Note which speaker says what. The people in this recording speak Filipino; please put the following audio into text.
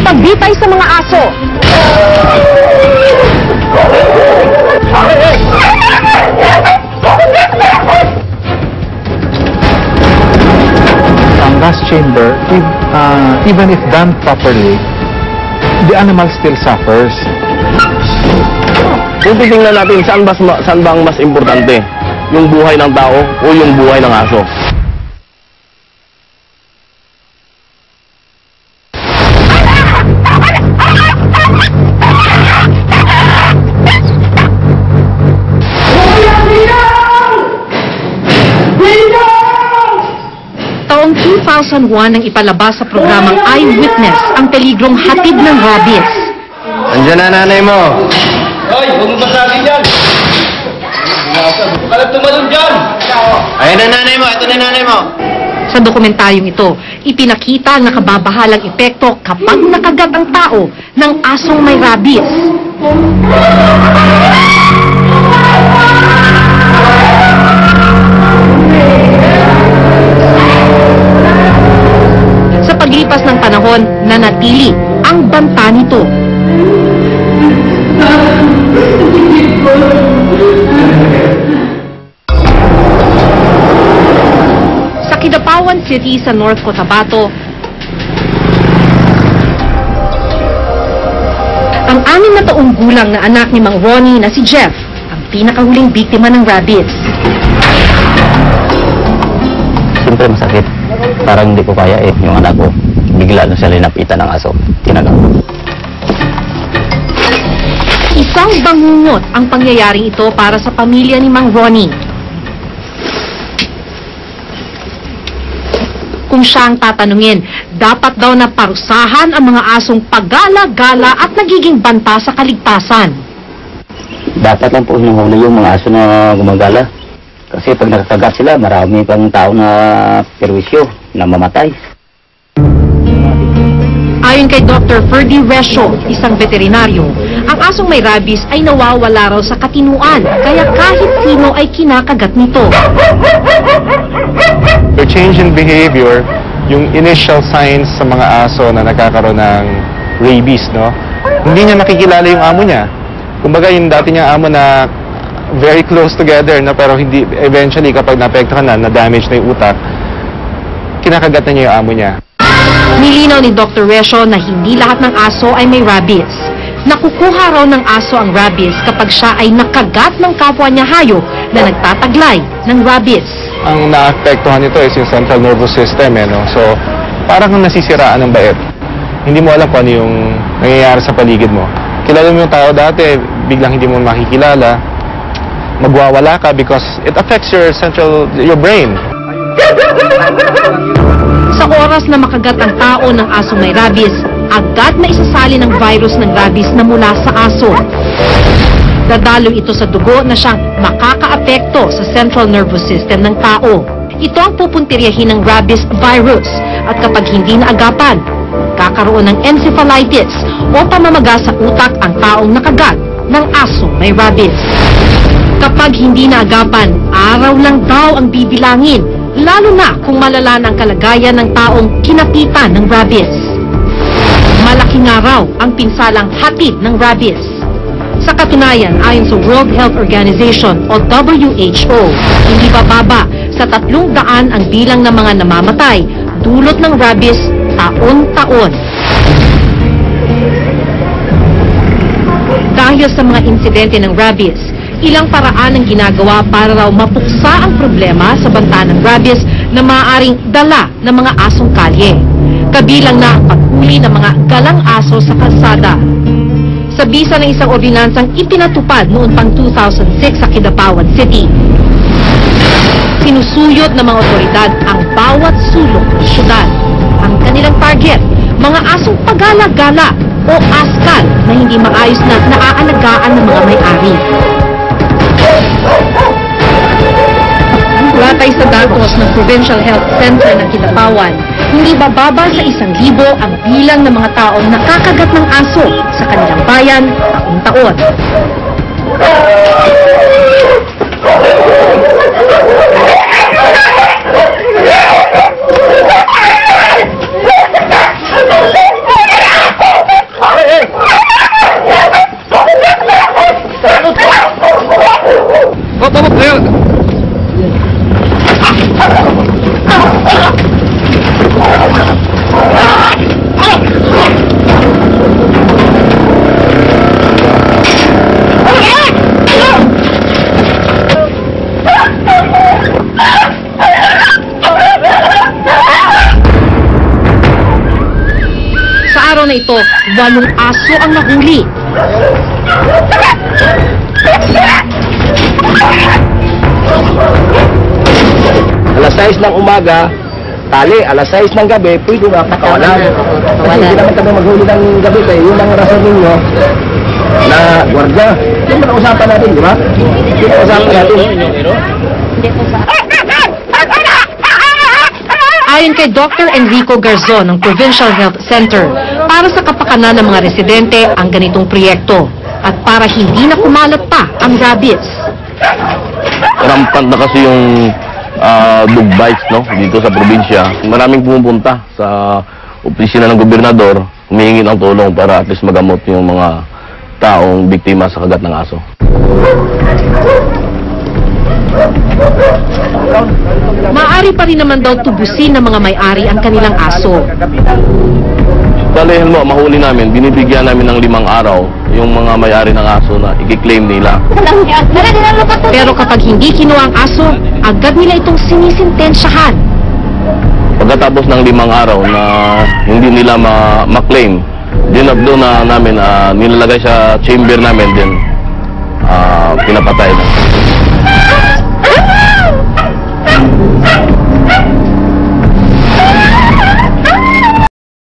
Speaker 1: pagbitay sa mga aso.
Speaker 2: Ang gas chamber, even if done properly, the animal still suffers.
Speaker 3: Kung titingnan natin, saan ba ang mas importante? Yung buhay ng tao o yung buhay ng aso?
Speaker 1: Taong 2001 nang ipalabas sa programang Eyewitness ang peligrong hatid ng rabies.
Speaker 3: Andiyan na nanay mo.
Speaker 4: Hoy, huwag mo basagin dyan! Huwag ka lang tumalon dyan!
Speaker 3: Ayan na nanay mo, ito na nanay mo.
Speaker 1: Sa dokumentaryong ito, ipinakita ang nakababahalang epekto kapag nakagat ang tao ng asong may rabies. Sa paglipas ng panahon, nanatili ang banta nito. Sa Kidapawan City sa North Cotabato, ang 6 na taong gulang na anak ni Mang Ronnie na si Jeff, ang pinakahuling biktima ng rabies.
Speaker 3: Siyempre masakit. Parang hindi ko kaya yung anak ko. Bigla na siya linapitan ng aso. Tinaga.
Speaker 1: Isang bangungot ang pangyayaring ito para sa pamilya ni Mang Ronnie. Kung siya ang tatanungin, dapat daw na parusahan ang mga asong paggala-gala at nagiging banta sa kaligtasan.
Speaker 3: Dapat lang po hinuhuli yung mga aso na gumagala. Kasi pag nakakagat sila, marami pang tao na perwisyo na mamatay.
Speaker 1: Ayon kay Dr. Ferdy Resho, isang veterinaryo, ang asong may rabies ay nawawala raw sa katinuan, kaya kahit sino ay kinakagat nito.
Speaker 2: The change in behavior, yung initial signs sa mga aso na nagkakaroon ng rabies, no? Hindi niya makikilala yung amo niya. Kumbaga yung dati niyang amo na very close together, no? Pero hindi, eventually kapag naapektuhan na damage na yung utak, kinakagat na niya yung amo niya.
Speaker 1: Nilinaw ni Dr. Resho na hindi lahat ng aso ay may rabies. Nakukuha raw ng aso ang rabies kapag siya ay nakagat ng kapwa niya hayop na nagtataglay ng rabies.
Speaker 2: Ang naapektuhan nito is yung central nervous system, no? So, parang kang nasisiraan ng bait. Hindi mo alam kung ano yung nangyayari sa paligid mo. Kilala mo yung tao dati, biglang hindi mo makikilala. Magwawala ka because it affects your brain.
Speaker 1: Sa oras na makagat ang tao ng aso may rabies, agad na isasali ng virus ng rabies na mula sa aso. Dadalo ito sa dugo na siyang makakaapekto sa central nervous system ng tao. Ito ang pupuntiryahin ng rabies virus at kapag hindi naagapan, kakaroon ng encephalitis o pamamaga sa utak ang taong nakagat ng aso may rabies. Kapag hindi naagapan, araw lang daw ang bibilangin, lalo na kung malala ng kalagayan ng taong kinapitan ng rabies. Malaking araw ang pinsalang hatid ng rabies. Sa katunayan, ayon sa World Health Organization o WHO, hindi bababa sa 300 ang bilang ng mga namamatay dulot ng rabies taon-taon. Dahil sa mga insidente ng rabies, ilang paraan ang ginagawa para raw mapuksa ang problema sa banta ng rabies na maaaring dala ng mga asong kalye. Kabilang na ang paghuli ng mga galang aso sa kalsada. Sa bisa ng isang ordinansang ipinatupad noon pang 2006 sa Kidapawan City, sinusuyot ng mga otoridad ang bawat sulok ng syudad. Ang kanilang target, mga asong pagala-gala o askal na hindi maayos na naaalagaan ng mga may-ari. Batay sa datos ng Provincial Health Center ng Kidapawan, hindi bababa sa 1,000 ang bilang ng mga taong nakakagat ng aso sa kanilang bayan taon-taon. araw na ito, 8 aso ang nahuli.
Speaker 3: Alas 6 ng umaga, tali, alas 6 ng gabi, pwede na pakawalan. Kasi hindi naman kami maghuli ng gabi, kaya yun ang rason ninyo na gwardiya. Yun ang usapan natin, di ba? Yun ang usapan natin.
Speaker 1: Ayon kay Dr. Enrico Garzon ng Provincial Health Center, para sa kapakanan ng mga residente ang ganitong proyekto at para hindi na kumalat pa ang rabies.
Speaker 5: Rampant na kasi yung dog bites, no, dito sa probinsya. Maraming pumupunta sa opisina ng gobernador, humihingi ng tulong para at least magamot yung mga taong biktima sa kagat ng aso.
Speaker 1: Maaari pa rin naman daw tubusin ng mga may-ari ang kanilang aso.
Speaker 5: Dahil mo, mahuli namin, binibigyan namin ng 5 araw yung mga may-ari ng aso na i-claim nila.
Speaker 1: Pero kapag hindi kinuha ang aso, agad nila itong sinisintensyahan.
Speaker 5: Pagkatapos ng 5 araw na hindi nila ma-claim, doon na namin nilalagay sa chamber namin din, pinapatay na.